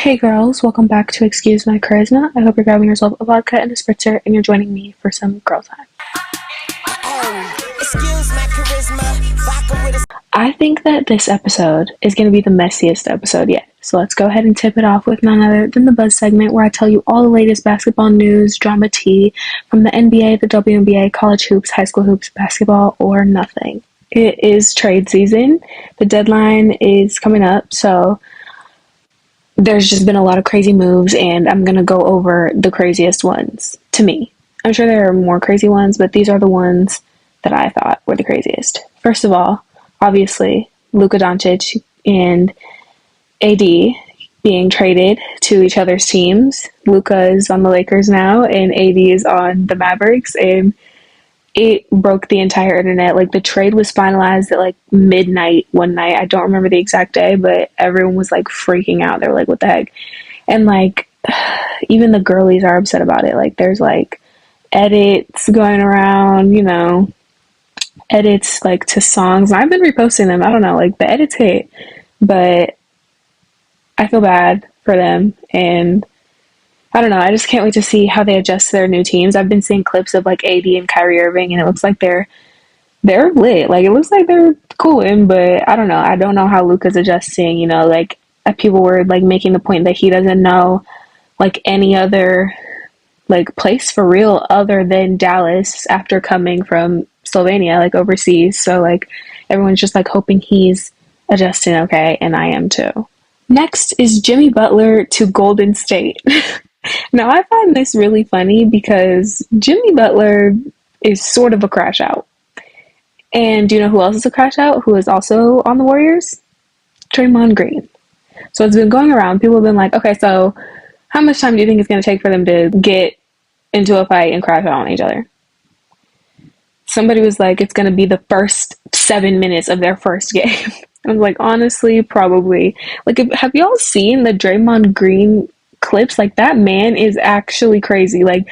Hey girls, welcome back to Excuse My Charisma. I hope you're grabbing yourself a vodka and a spritzer and you're joining me for some girl time. I think that this episode is going to be the messiest episode yet. So let's go ahead and tip it off with none other than the Buzz segment where I tell you all the latest basketball news, drama tea from the NBA, the WNBA, college hoops, high school hoops, basketball, or nothing. It is trade season. The deadline is coming up, so there's just been a lot of crazy moves, and I'm going to go over the craziest ones to me. I'm sure there are more crazy ones, but these are the ones that I thought were the craziest. First of all, obviously, Luka Doncic and AD being traded to each other's teams. Luka is on the Lakers now, and AD is on the Mavericks, and it broke the entire internet. Like, the trade was finalized at like midnight one night. I don't remember the exact day, but everyone was like freaking out. They were like, what the heck? And like, even the girlies are upset about it. Like, there's like edits going around, edits like to songs. And I've been reposting them. I don't know, like the edits hit, but I feel bad for them. And I don't know. I just can't wait to see how they adjust to their new teams. I've been seeing clips of like AD and Kyrie Irving, and it looks like they're lit. Like, it looks like they're cooling, but I don't know. I don't know how Luka's adjusting. Like, people were like making the point that he doesn't know like any other like place for real other than Dallas after coming from Slovenia, like overseas. So like everyone's just like hoping he's adjusting okay, and I am too. Next is Jimmy Butler to Golden State. Now, I find this really funny because Jimmy Butler is sort of a crash out. And do you know who else is a crash out who is also on the Warriors? Draymond Green. So it's been going around. People have been like, okay, so how much time do you think it's going to take for them to get into a fight and crash out on each other? Somebody was like, it's going to be the first 7 minutes of their first game. I was like, honestly, probably. Like, have y'all seen the Draymond Green clips? Like, that man is actually crazy. Like,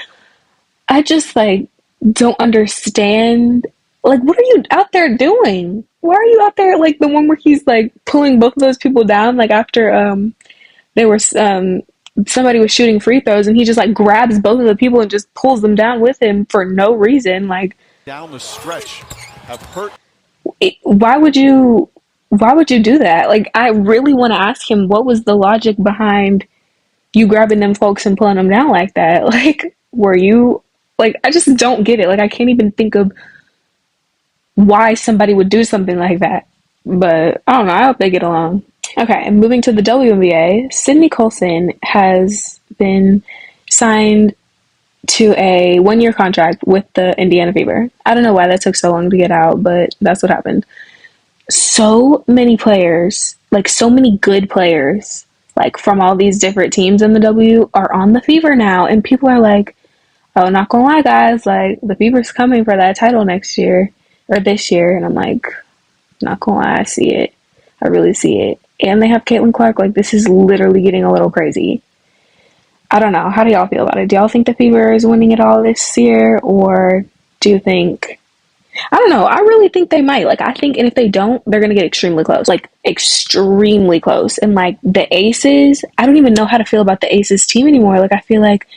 I just like don't understand. Like, what are you out there doing? Why are you out there, like the one where he's like pulling both of those people down, like after they were somebody was shooting free throws, and he just like grabs both of the people and just pulls them down with him for no reason. Like, down the stretch have hurt. Why would you do that? Like, I really want to ask him, what was the logic behind you grabbing them folks and pulling them down like that? Like, were you like, I just don't get it. Like, I can't even think of why somebody would do something like that. But I don't know. I hope they get along. Okay, and moving to the WNBA, Sydney Colson has been signed to a 1-year contract with the Indiana Fever. I don't know why that took so long to get out, but that's what happened. So many players, like so many good players, like from all these different teams in the W are on the Fever now, and people are like, oh, not gonna lie, guys, like the Fever's coming for that title next year or this year. And I'm like, not gonna lie, I see it. I really see it. And they have Caitlin Clark. Like, this is literally getting a little crazy. I don't know. How do y'all feel about it? Do y'all think the Fever is winning it all this year? Or do you think, I don't know. I really think they might. Like, I think, and if they don't, they're going to get extremely close. Like, extremely close. And, like, the Aces, I don't even know how to feel about the Aces team anymore. Like, I feel like,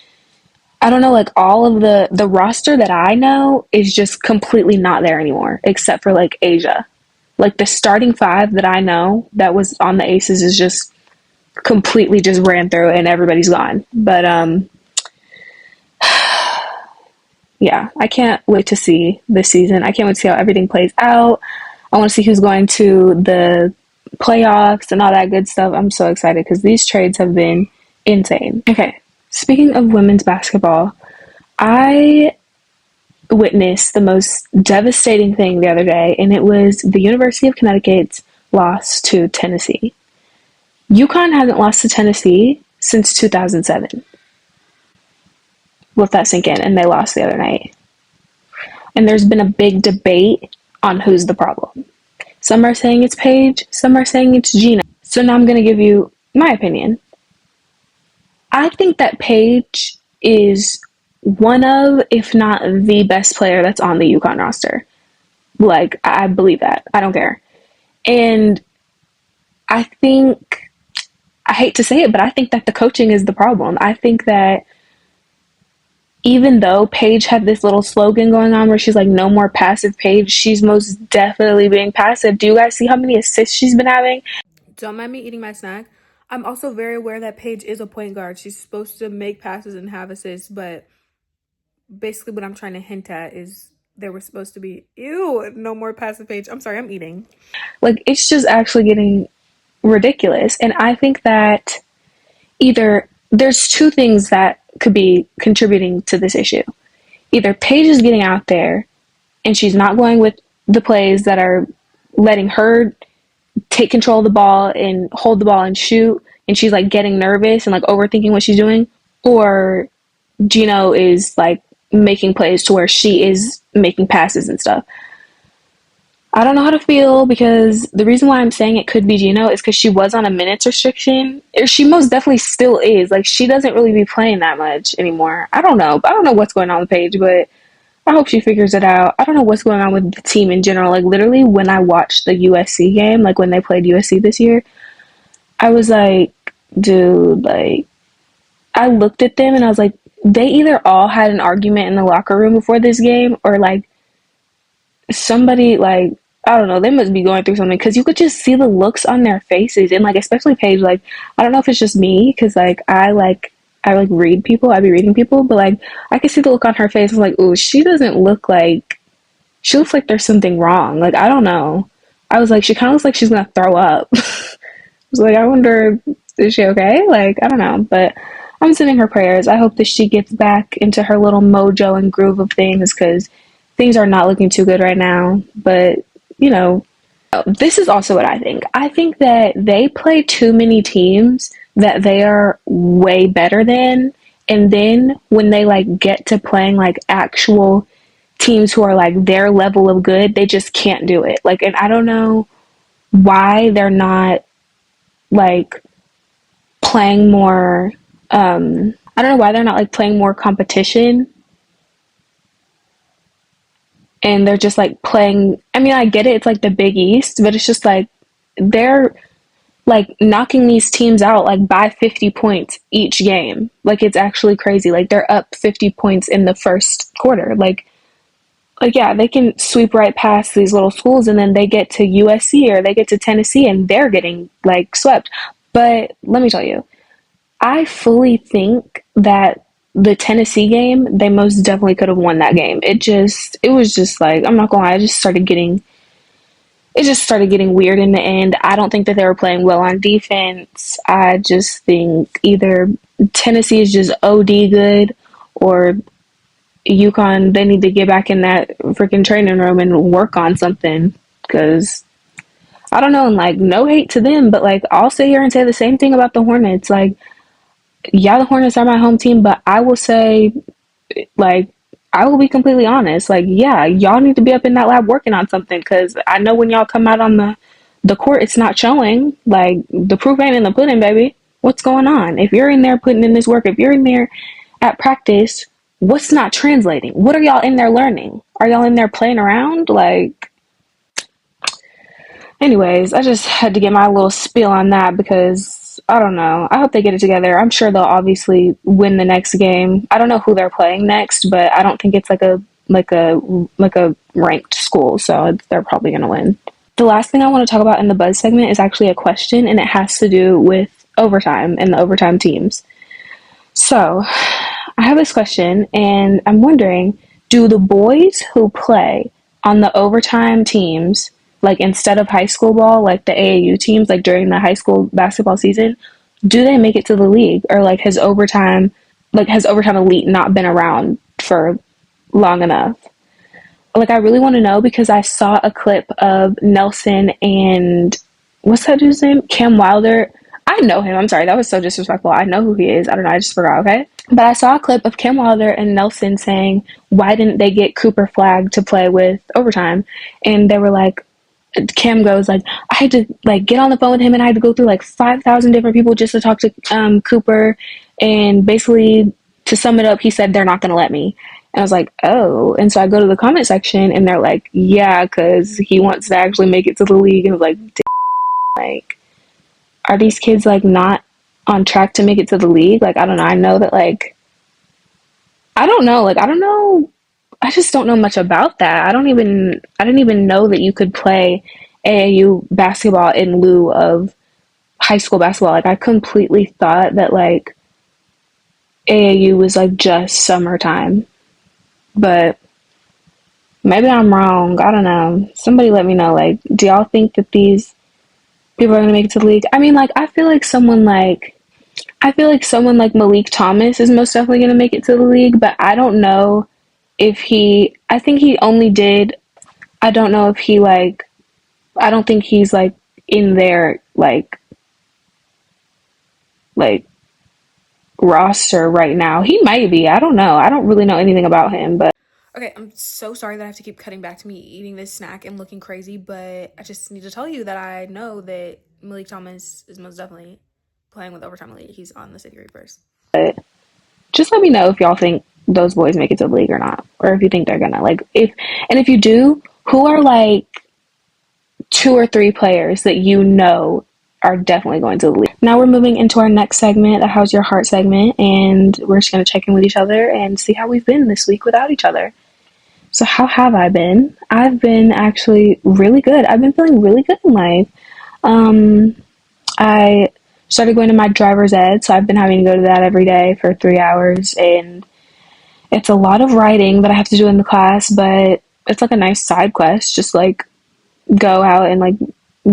I don't know, like, all of the roster that I know is just completely not there anymore, except for, like, Asia. Like, the starting 5 that I know that was on the Aces is just completely just ran through and everybody's gone. But, yeah, I can't wait to see this season. I can't wait to see how everything plays out. I want to see who's going to the playoffs and all that good stuff. I'm so excited because these trades have been insane. Okay, speaking of women's basketball, I witnessed the most devastating thing the other day, and it was the University of Connecticut's loss to Tennessee. UConn hasn't lost to Tennessee since 2007. Let that sink in, and they lost the other night. And there's been a big debate on who's the problem. Some are saying it's Paige, some are saying it's Gina. So now I'm going to give you my opinion. I think that Paige is one of, if not the best player that's on the UConn roster. Like, I believe that. I don't care. And I think I hate to say it, but I think that the coaching is the problem. I think that even though Paige had this little slogan going on where she's like, no more passive Paige, she's most definitely being passive. Do you guys see how many assists she's been having? Don't mind me eating my snack. I'm also very aware that Paige is a point guard. She's supposed to make passes and have assists, but basically what I'm trying to hint at is there was supposed to be, no more passive Paige. I'm sorry, I'm eating. Like, it's just actually getting ridiculous. And I think that either there's two things that could be contributing to this issue. Either Paige is getting out there and she's not going with the plays that are letting her take control of the ball and hold the ball and shoot, and she's like getting nervous and like overthinking what she's doing, or Gino is like making plays to where she is making passes and stuff. I don't know how to feel, because the reason why I'm saying it could be Gino is because she was on a minutes restriction, or she most definitely still is. Like, she doesn't really be playing that much anymore. I don't know what's going on with Paige, but I hope she figures it out. I don't know what's going on with the team in general. Like, literally, when I watched the USC game, like when they played USC this year, I was like, dude, like, I looked at them and I was like, they either all had an argument in the locker room before this game, or like somebody, like, I don't know, they must be going through something, because you could just see the looks on their faces. And like, especially Paige, like, I don't know if it's just me, because like I read people, I be reading people, but like I could see the look on her face. I was like, ooh, she looks like there's something wrong. Like, I don't know. I was like, she kind of looks like she's gonna throw up. I was like, I wonder, is she okay? Like, I don't know, but I'm sending her prayers. I hope that she gets back into her little mojo and groove of things, because things are not looking too good right now. But you know, this is also what I think. I think that they play too many teams that they are way better than, and then when they like get to playing like actual teams who are like their level of good, they just can't do it. Like, and I don't know why they're not like playing more I don't know why they're not like playing more competition, and they're just like playing. I mean, I get it, it's like the Big East, but it's just like they're like knocking these teams out like by 50 points each game. Like, it's actually crazy. Like, they're up 50 points in the first quarter. Like yeah, they can sweep right past these little schools, and then they get to USC or they get to Tennessee and they're getting like swept. But let me tell you, I fully think that the Tennessee game, they most definitely could have won that game. It was just like, I'm not gonna lie, it just started getting weird in the end. I don't think that they were playing well on defense. I just think either Tennessee is just OD good, or UConn, they need to get back in that freaking training room and work on something, because I don't know, and like, no hate to them, but like, I'll sit here and say the same thing about the Hornets. Like, yeah, the Hornets are my home team, but I will say, like, I will be completely honest. Like, yeah, y'all need to be up in that lab working on something, because I know when y'all come out on the court, it's not showing. Like, the proof ain't in the pudding, baby. What's going on? If you're in there putting in this work, if you're in there at practice, what's not translating? What are y'all in there learning? Are y'all in there playing around? Like, anyways, I just had to get my little spiel on that, because I don't know. I hope they get it together. I'm sure they'll obviously win the next game. I don't know who they're playing next, but I don't think it's like a ranked school, so they're probably going to win. The last thing I want to talk about in the buzz segment is actually a question, and it has to do with overtime and the overtime teams. So, I have this question, and I'm wondering, do the boys who play on the overtime teams, like instead of high school ball, like the AAU teams, like during the high school basketball season, do they make it to the league? Or like, has overtime elite not been around for long enough? Like, I really want to know, because I saw a clip of Nelson and what's that dude's name? Cam Wilder. I know him. I'm sorry. That was so disrespectful. I know who he is. I don't know. I just forgot. Okay. But I saw a clip of Cam Wilder and Nelson saying, why didn't they get Cooper flagged to play with overtime? And they were like, Cam goes like, I had to like get on the phone with him, and I had to go through like 5,000 different people just to talk to Cooper. And basically, to sum it up, he said, they're not going to let me. And I was like, oh. And so I go to the comment section, and they're like, yeah, because he wants to actually make it to the league. And I was like, like, are these kids like not on track to make it to the league. Like, I don't know. I know that, like, I don't know. Like, I don't know. I just don't know much about that. I didn't even know that you could play AAU basketball in lieu of high school basketball. Like, I completely thought that, like, AAU was, like, just summertime. But maybe I'm wrong. I don't know. Somebody let me know. Like, do y'all think that these people are going to make it to the league? I mean, like, I feel like someone like Malik Thomas is most definitely going to make it to the league, but I don't know if I think he only did, I don't know if he, like, I don't think he's, like, in their, like, roster right now. He might be. I don't know. I don't really know anything about him, but. Okay, I'm so sorry that I have to keep cutting back to me eating this snack and looking crazy, but I just need to tell you that I know that Malik Thomas is most definitely playing with Overtime Elite. He's on the City Reapers. But just let me know if y'all think those boys make it to the league or not, or if you think they're gonna, like, if you do, who are, like, 2 or 3 players that you know are definitely going to the league. Now we're moving into our next segment, the How's Your Heart segment, and we're just going to check in with each other and see how we've been this week without each other. So how have I been? I've been actually really good. I've been feeling really good in life. I started going to my driver's ed, so I've been having to go to that every day for 3 hours, and it's a lot of writing that I have to do in the class, but it's like a nice side quest, just like go out and, like,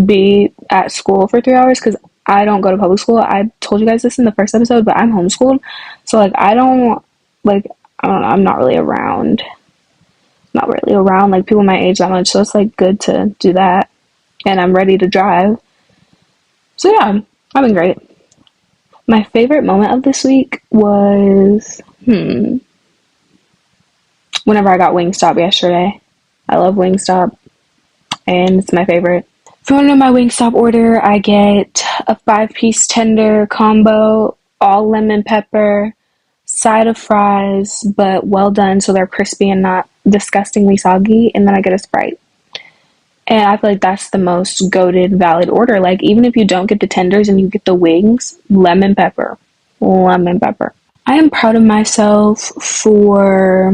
be at school for 3 hours, because I don't go to public school. I told you guys this in the first episode, but I'm homeschooled, so, like, I don't know, I'm not really around like people my age that much, so it's, like, good to do that, and I'm ready to drive. So yeah, I've been great. My favorite moment of this week was whenever I got Wingstop yesterday. I love Wingstop, and it's my favorite. If you want to know my Wingstop order, I get a 5-piece tender combo, all lemon pepper, side of fries, but well done so they're crispy and not disgustingly soggy, and then I get a Sprite. And I feel like that's the most goated valid order. Like, even if you don't get the tenders and you get the wings, lemon pepper. Lemon pepper. I am proud of myself for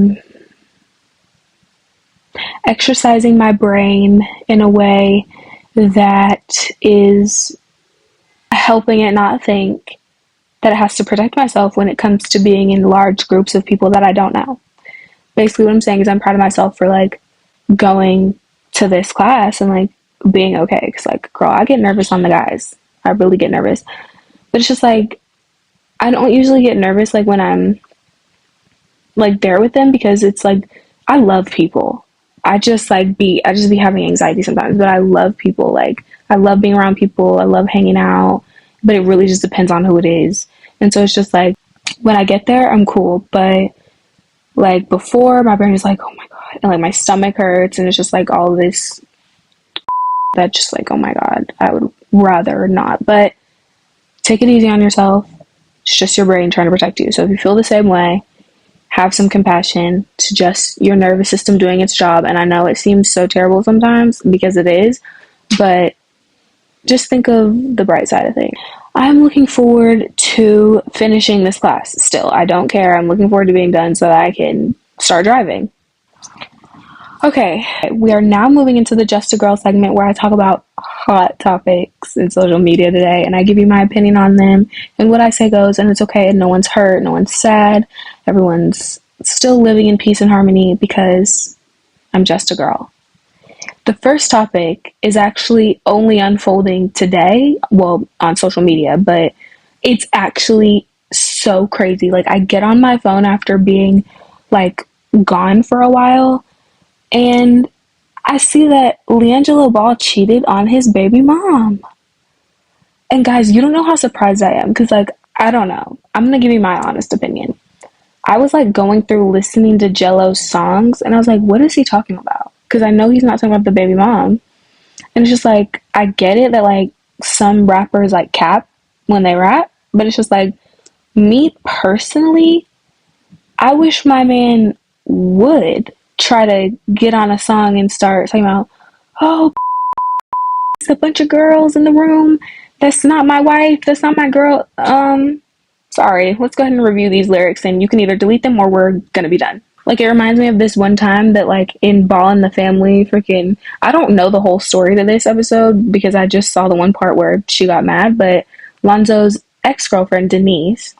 exercising my brain in a way that is helping it not think that it has to protect myself when it comes to being in large groups of people that I don't know. Basically what I'm saying is I'm proud of myself for, like, going to this class and, like, being okay, because, like, girl, I get nervous on the guys. I really get nervous, but it's just, like, I don't usually get nervous, like, when I'm, like, there with them, because it's, like, I love people. I just be having anxiety sometimes, but I love people. Like, I love being around people. I love hanging out, but it really just depends on who it is. And so it's just, like, when I get there, I'm cool, but, like, before, my brain is like, oh my god, and, like, my stomach hurts, and it's just, like, all this that just, like, oh my god, I would rather not. But take it easy on yourself. It's just your brain trying to protect you. So if you feel the same way, have some compassion to just your nervous system doing its job. And I know it seems so terrible sometimes, because it is, but just think of the bright side of things. I'm looking forward to finishing this class still. I don't care. I'm looking forward to being done so that I can start driving. Okay, we are now moving into the Just a Girl segment, where I talk about hot topics in social media today, and I give you my opinion on them, and what I say goes, and it's okay, and no one's hurt, no one's sad, everyone's still living in peace and harmony, because I'm just a girl. The first topic is actually only unfolding today, well, on social media, but it's actually so crazy. Like, I get on my phone after being, like, gone for a while, and I see that Liangelo Ball cheated on his baby mom. And guys, you don't know how surprised I am, because, like, I don't know. I'm going to give you my honest opinion. I was, like, going through listening to Jello's songs, and I was like, what is he talking about? Because I know he's not talking about the baby mom. And it's just, like, I get it that, like, some rappers, like, cap when they rap, but it's just, like, me personally, I wish my man would try to get on a song and start talking about, oh, it's a bunch of girls in the room, That's not my wife. That's not my girl. Sorry. Let's go ahead and review these lyrics, and you can either delete them or we're gonna be done. Like, it reminds me of this one time that, like, in Ball and the Family, freaking, I don't know the whole story to this episode because I just saw the one part where she got mad, but Lonzo's ex-girlfriend, Denise,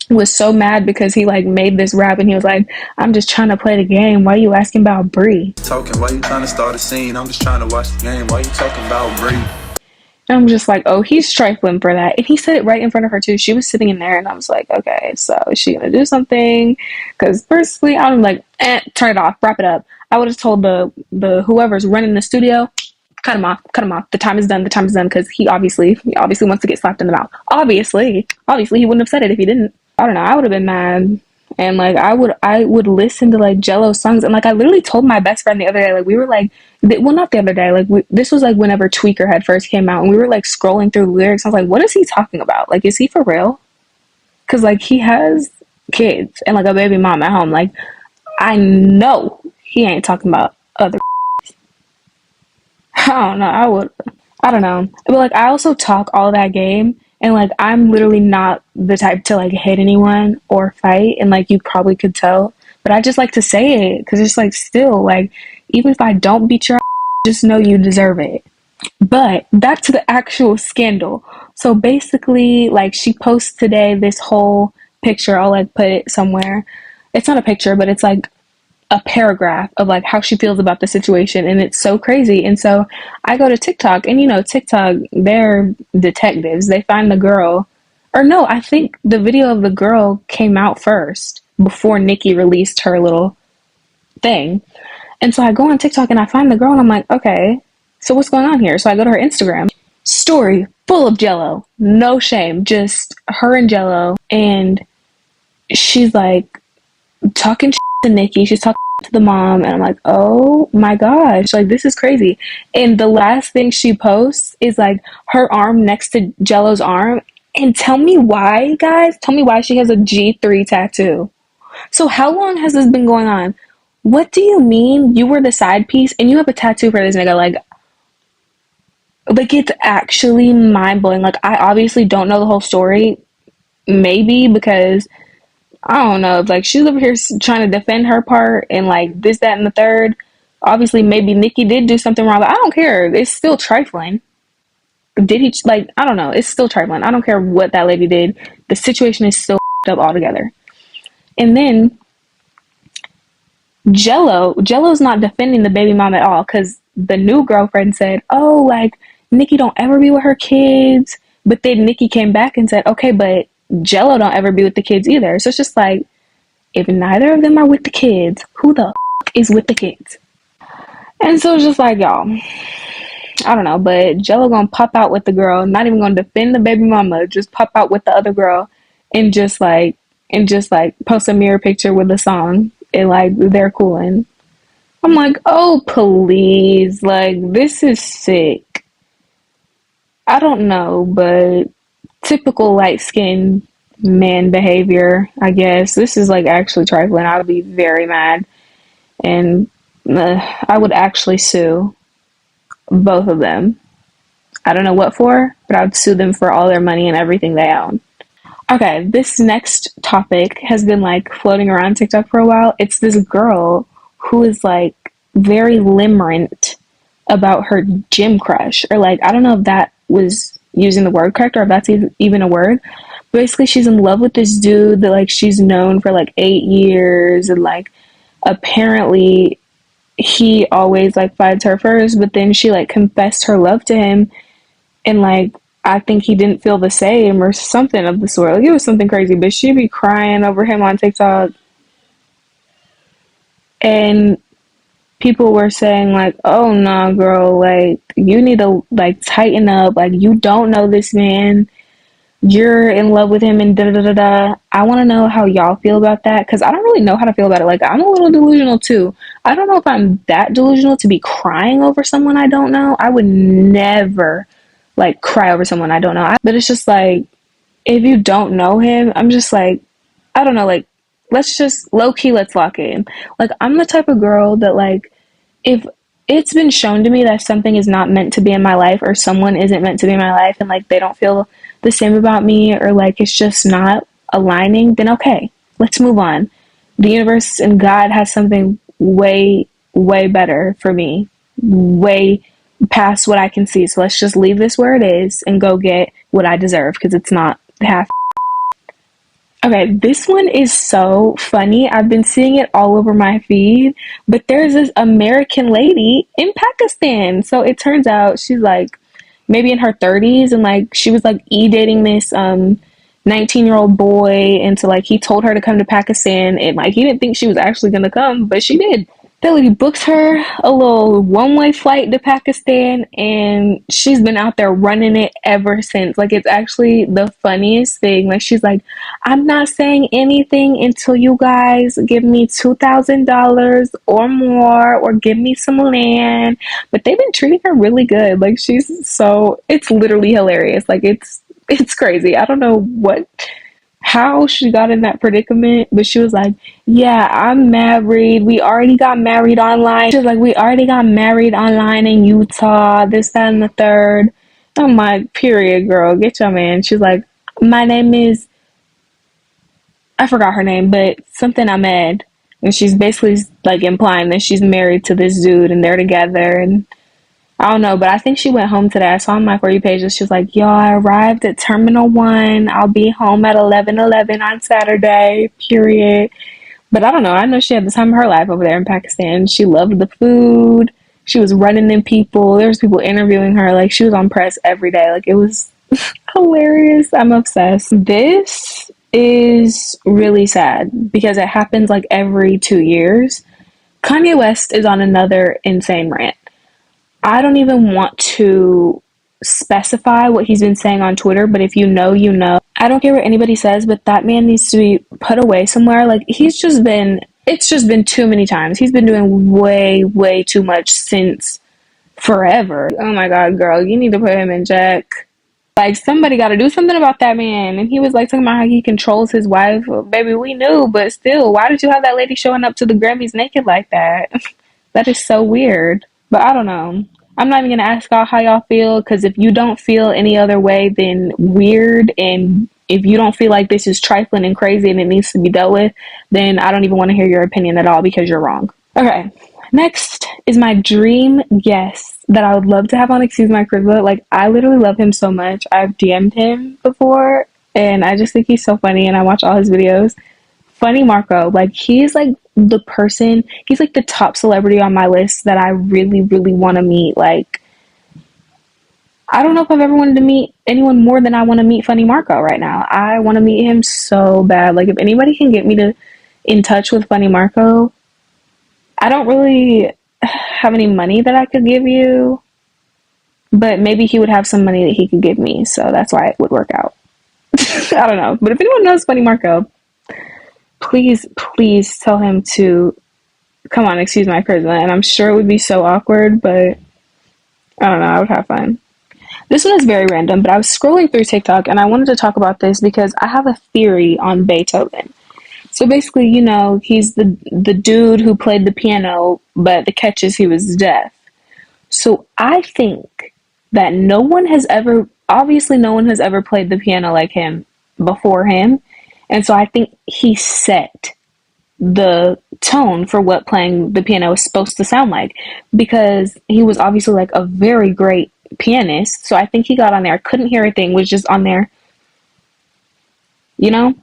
was so mad because he, like, made this rap and he was like, I'm just trying to play the game. Why are you asking about Bree? Talking, why you trying to start a scene? I'm just trying to watch the game. Why you talking about Bree? And I'm just like, oh, he's trifling for that. And he said it right in front of her, too. She was sitting in there, and I was like, okay, so is she going to do something? Because personally, I'm like, turn it off, wrap it up. I would have told the whoever's running the studio, cut him off, cut him off. The time is done, because he obviously wants to get slapped in the mouth. Obviously, he wouldn't have said it if he didn't. I don't know, I would have been mad. And like I would listen to like Jello songs, and like I literally told my best friend the other day, like we were like, well, not the other day, like this was like whenever Tweaker had first came out, and we were like scrolling through the lyrics. I was like, what is he talking about? Like, is he for real? Because like he has kids and like a baby mom at home. Like, I know he ain't talking about other. I don't know. I don't know. But like, I also talk all that game, and like, I'm literally not the type to like hit anyone or fight, and like, you probably could tell. But I just like to say it because it's like, still, like, even if I don't beat your ass, just know you deserve it. But back to the actual scandal. So basically, like, she posts today this whole picture. I'll like put it somewhere. It's not a picture, but it's like a paragraph of like how she feels about the situation, and it's so crazy. And so I go to TikTok, and you know, TikTok, they're detectives. They find the girl, or no, I think the video of the girl came out first before Nicki released her little thing. And so I go on TikTok and I find the girl, and I'm like, okay, so what's going on here? So I go to her Instagram story, full of Jello, no shame, just her and Jello, and she's like talking to Nicki. She's talking to the mom, and I'm like, oh my gosh, like, this is crazy. And the last thing she posts is like her arm next to Jello's arm. And tell me why, guys. Tell me why she has a G3 tattoo. So how long has this been going on? What do you mean you were the side piece and you have a tattoo for this nigga? Like it's actually mind blowing. Like, I obviously don't know the whole story. Maybe because I don't know, like, she's over here trying to defend her part and like this, that, and the third. Obviously, maybe Nicki did do something wrong, but I don't care. It's still trifling. Did he, like, I don't know. It's still trifling. I don't care what that lady did. The situation is still up altogether. And then Jello's not defending the baby mom at all, because the new girlfriend said, oh, like, Nicki don't ever be with her kids. But then Nicki came back and said, okay, but Jello don't ever be with the kids either. So it's just like, if neither of them are with the kids, who the is with the kids? And so it's just like, y'all, I don't know, but Jello gonna pop out with the girl, not even gonna defend the baby mama, just pop out with the other girl, and just like post a mirror picture with a song, and like they're cooling. I'm like, oh please, like, this is sick. I don't know, but typical light skinned man behavior, I guess. This is like actually trifling. I would be very mad, and I would actually sue both of them. I don't know what for, but I would sue them for all their money and everything they own. Okay, this next topic has been like floating around TikTok for a while. It's this girl who is like very limerent about her gym crush, or like, I don't know if that was using the word correct or if that's even a word. Basically, she's in love with this dude that like she's known for like 8 years, and like apparently he always like finds her first, but then she like confessed her love to him, and like I think he didn't feel the same or something of the sort. Like, it was something crazy, but she'd be crying over him on TikTok, and people were saying like, oh nah girl, like, you need to like tighten up, like, you don't know this man, you're in love with him, and da da da da. I want to know how y'all feel about that, because I don't really know how to feel about it. Like, I'm a little delusional too. I don't know if I'm that delusional to be crying over someone I don't know. I would never like cry over someone I don't know. But it's just like, if you don't know him, I'm just like, I don't know, like, let's just low key, let's lock in. Like, I'm the type of girl that like, if it's been shown to me that something is not meant to be in my life, or someone isn't meant to be in my life, and like they don't feel the same about me, or like it's just not aligning, then okay, let's move on. The universe and God has something way, way better for me, way past what I can see. So let's just leave this where it is and go get what I deserve, because it's not half. Okay, this one is so funny. I've been seeing it all over my feed, but there's this American lady in Pakistan. So it turns out she's like maybe in her 30s, and like she was like dating this 19-year-old boy, and so like he told her to come to Pakistan, and like he didn't think she was actually gonna come, but she did. The lady booked her a little one-way flight to Pakistan, and she's been out there running it ever since. Like, it's actually the funniest thing. Like, she's like, I'm not saying anything until you guys give me $2,000 or more, or give me some land. But they've been treating her really good. Like, it's literally hilarious. Like, it's crazy. I don't know how she got in that predicament, but she was like, yeah, I'm married. We already got married online. She was like, we already got married online in Utah, this, that, and the third. I'm like, period, girl, get your man. She's like, my name is, I forgot her name, but something Ahmed. And she's basically like implying that she's married to this dude and they're together, and I don't know, but I think she went home today. I saw on my For You page that she was like, yo, I arrived at Terminal 1. I'll be home at 11:11 on Saturday, period. But I don't know. I know she had the time of her life over there in Pakistan. She loved the food. She was running in people. There was people interviewing her. Like, she was on press every day. Like, it was hilarious. I'm obsessed. This is really sad because it happens like every 2 years. Kanye West is on another insane rant. I don't even want to specify what he's been saying on Twitter, but if you know, you know. I don't care what anybody says, but that man needs to be put away somewhere. Like, it's just been too many times. He's been doing way, way too much since forever. Oh my God, girl, you need to put him in check. Like, somebody got to do something about that man. And he was like talking about how he controls his wife. Well, baby, we knew, but still, why did you have that lady showing up to the Grammys naked like that? That is so weird. But I don't know. I'm not even going to ask y'all how y'all feel, because if you don't feel any other way than weird, and if you don't feel like this is trifling and crazy and it needs to be dealt with, then I don't even want to hear your opinion at all, because you're wrong. Okay, next is my dream guest that I would love to have on Excusemycharizma. Like, I literally love him so much. I've DM'd him before, and I just think he's so funny, and I watch all his videos. Funny Marco, like, he's like the person, he's like the top celebrity on my list that I really, really want to meet. Like, I don't know if I've ever wanted to meet anyone more than I want to meet Funny Marco right now. I want to meet him so bad. Like, if anybody can get me in touch with Funny Marco, I don't really have any money that I could give you, but maybe he would have some money that he could give me, so that's why it would work out. I don't know, but if anyone knows Funny Marco, please tell him to come on Excusemycharizma, and I'm sure it would be so awkward, but I don't know, I would have fun. This one is very random, but I was scrolling through TikTok and I wanted to talk about this because I have a theory on Beethoven. So basically, you know, he's the dude who played the piano, but the catch is he was deaf. So I think that no one has ever played the piano like him before him. And so I think he set the tone for what playing the piano is supposed to sound like, because he was obviously like a very great pianist. So I think he got on there, couldn't hear a thing, was just on there, you know?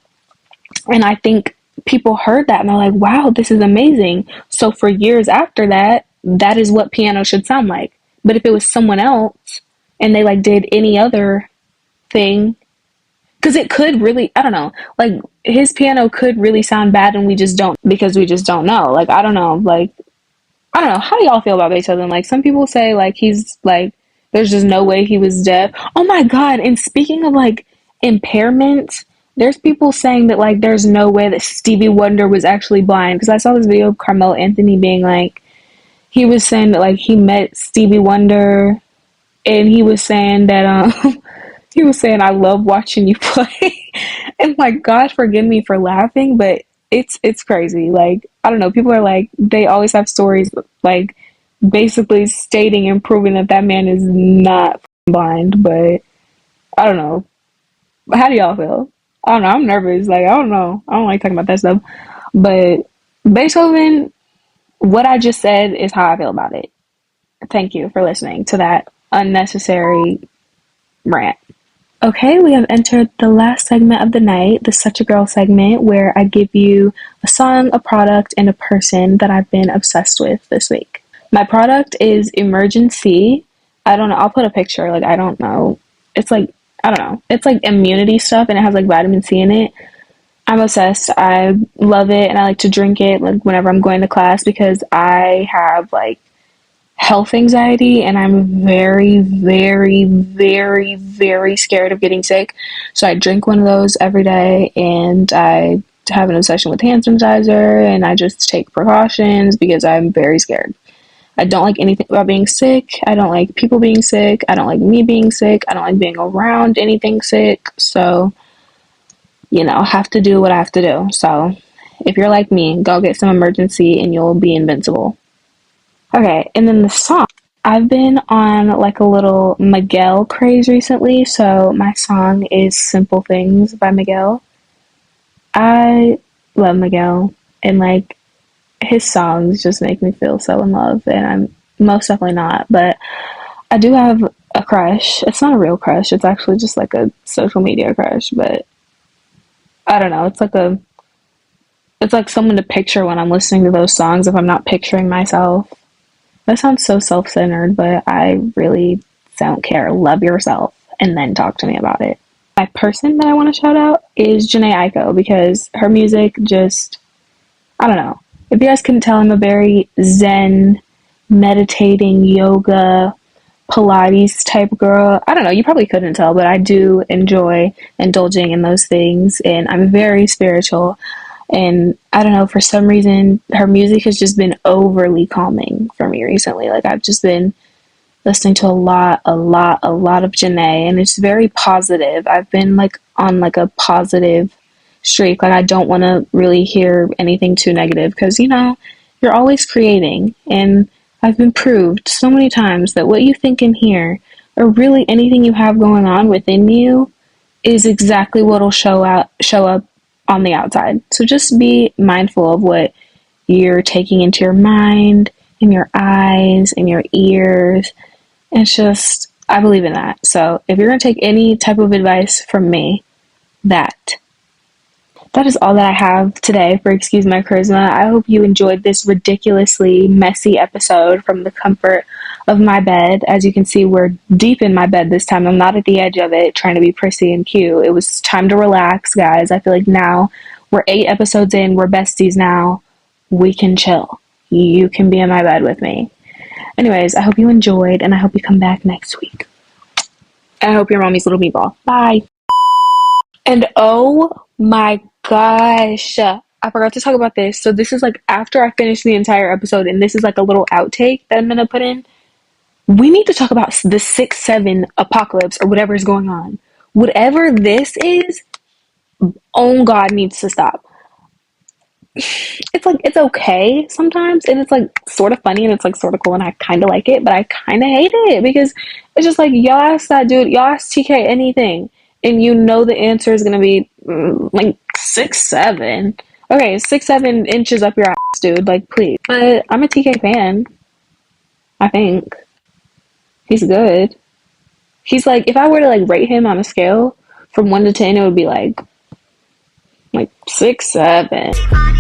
And I think people heard that and they're like, wow, this is amazing. So for years after that, that is what piano should sound like. But if it was someone else and they like did any other thing, because it could really, I don't know, like his piano could really sound bad and we just don't know. Like, I don't know. Like, I don't know. How do y'all feel about Beethoven? Like, some people say like he's like, there's just no way he was deaf. Oh my God. And speaking of like impairment, there's people saying that like there's no way that Stevie Wonder was actually blind. Because I saw this video of Carmelo Anthony being like, he was saying that like he met Stevie Wonder and he was saying that he was saying, I love watching you play. And like, God forgive me for laughing, but it's crazy. Like, I don't know, people are like, they always have stories like basically stating and proving that that man is not blind. But I don't know. How do y'all feel? I don't know. I'm nervous. Like, I don't know. I don't like talking about that stuff. But Beethoven, what I just said is how I feel about it. Thank you for listening to that unnecessary rant. Okay, we have entered the last segment of the night, the Such a Girl segment, where I give you a song, a product, and a person that I've been obsessed with this week. My product is Emergency. I don't know. I'll put a picture. Like, I don't know. It's like, I don't know. It's like immunity stuff and it has like vitamin C in it. I'm obsessed. I love it and I like to drink it like whenever I'm going to class because I have like health anxiety and I'm very, very, very, very scared of getting sick. So I drink one of those every day and I have an obsession with hand sanitizer and I just take precautions because I'm very scared. I don't like anything about being sick. I don't like people being sick. I don't like me being sick. I don't like being around anything sick. So, I have to do what I have to do. So, if you're like me, go get some Emergency and you'll be invincible. Okay, and then the song. I've been on like a little Miguel craze recently, so my song is Simple Things by Miguel. I love Miguel, and like his songs just make me feel so in love, and I'm most definitely not, but I do have a crush. It's not a real crush, it's actually just like a social media crush, but I don't know, it's like someone to picture when I'm listening to those songs if I'm not picturing myself. That sounds so self-centered, but I really don't care. Love yourself and then talk to me about it. My person that I want to shout out is Janae Aiko because her music just, I don't know. If you guys couldn't tell, I'm a very zen, meditating, yoga, Pilates type girl. I don't know, you probably couldn't tell, but I do enjoy indulging in those things, and I'm very spiritual. And I don't know, for some reason, her music has just been overly calming for me recently. Like, I've just been listening to a lot of Janae, and it's very positive. I've been, like, on, like, a positive streak. Like, I don't want to really hear anything too negative because, you're always creating. And I've been proved so many times that what you think in here, or really anything you have going on within you, is exactly what'll show up on the outside. So just be mindful of what you're taking into your mind, in your eyes, in your ears. It's just, I believe in that. So if you're going to take any type of advice from me, that is all that I have today for Excuse My Charisma. I hope you enjoyed this ridiculously messy episode from the comfort of my bed. As you can see, we're deep in my bed this time. I'm not at the edge of it trying to be prissy and cute. It was time to relax, guys. I feel like now we're 8 episodes in. We're besties now. We can chill. You can be in my bed with me. Anyways, I hope you enjoyed, and I hope you come back next week. And I hope you're mommy's little meatball. Bye. And oh my gosh, I forgot to talk about this. So this is like after I finish the entire episode, and this is like a little outtake that I'm gonna put in. We need to talk about the 6-7 apocalypse or whatever is going on. Whatever this is, oh God, needs to stop. It's like, it's okay sometimes, and it's like sort of funny, and it's like sort of cool, and I kind of like it, but I kind of hate it because it's just like, y'all ask that dude, y'all ask TK anything, and the answer is gonna be like 6-7. Okay, 6-7 inches up your ass, dude. Like, please. But I'm a TK fan. I think he's good. He's like, if I were to like rate him on a scale from 1 to 10, it would be like 6-7.